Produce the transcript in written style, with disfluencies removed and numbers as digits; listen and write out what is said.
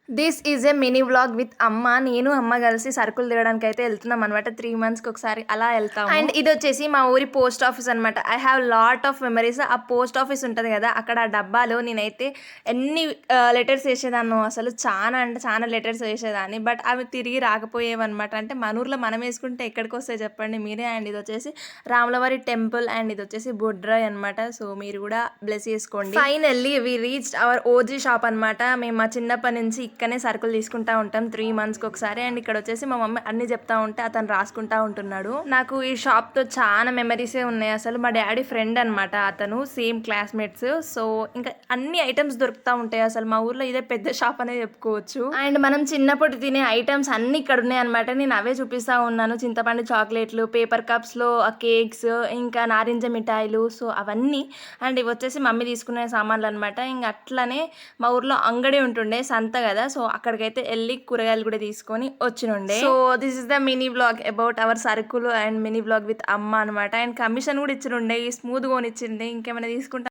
This is a mini vlog with అమ్మ. నేను అమ్మ కలిసి సరుకులు తినడానికి అయితే వెళ్తున్నాం అనమాట. 3 మంత్స్కి ఒకసారి అలా వెళ్తాము. అండ్ ఇది వచ్చేసి మా ఊరి పోస్ట్ ఆఫీస్ అనమాట. I have lot of memories. ఆ పోస్ట్ ఆఫీస్ ఉంటుంది కదా, అక్కడ ఆ డబ్బాలో నేనైతే ఎన్ని లెటర్స్ వేసేదాన్ని, అసలు చాలా అంటే చాలా లెటర్స్ వేసేదాన్ని. బట్ అవి తిరిగి రాకపోయేవన్నమాట. అంటే మన ఊర్లో మనం వేసుకుంటే ఎక్కడికి వస్తాయి చెప్పండి మీరే. అండ్ ఇది వచ్చేసి రాములవారి టెంపుల్ అండ్ ఇది వచ్చేసి బొడ్రాయ్ అనమాట. సో మీరు కూడా బ్లెస్ చేసుకోండి. Finally we reached our OG shop అనమాట. మేము మా చిన్నప్పటి నుంచి ఇక్కడనే సరుకులు తీసుకుంటా ఉంటాం 3 మంత్స్కి ఒకసారి. అండ్ ఇక్కడ వచ్చేసి మా మమ్మీ అన్ని చెప్తా ఉంటే అతను రాసుకుంటా ఉంటున్నాడు. నాకు ఈ షాప్తో చాలా మెమరీసే ఉన్నాయి. అసలు మా డాడీ ఫ్రెండ్ అనమాట అతను, సేమ్ క్లాస్మేట్స్. సో ఇంకా అన్ని ఐటమ్స్ దొరుకుతూ ఉంటాయి. అసలు మా ఊర్లో ఇదే పెద్ద షాప్ అనేది చెప్పుకోవచ్చు. అండ్ మనం చిన్నప్పుడు తినే ఐటమ్స్ అన్ని ఇక్కడ ఉన్నాయి అనమాట. నేను అవే చూపిస్తా ఉన్నాను. చింతపండు చాక్లెట్లు, పేపర్ కప్స్లో కేక్స్, ఇంకా నారింజ మిఠాయిలు, సో అవన్నీ. అండ్ ఇవి వచ్చేసి మమ్మీ తీసుకునే సామాన్లు అనమాట. ఇంకా అట్లనే మా ఊర్లో అంగడి ఉంటుండే, సంత కదా, సో అక్కడికైతే వెళ్ళి కూరగాయలు కూడా తీసుకొని వచ్చినుండే. So this is the mini blog about our సరుకులు అండ్ మినీ బ్లాగ్ విత్ అమ్మ అనమాట. అండ్ కమిషన్ కూడా ఇచ్చినుండే, స్మూత్ గా ఇచ్చిండే. ఇంకేమైనా తీసుకుంటా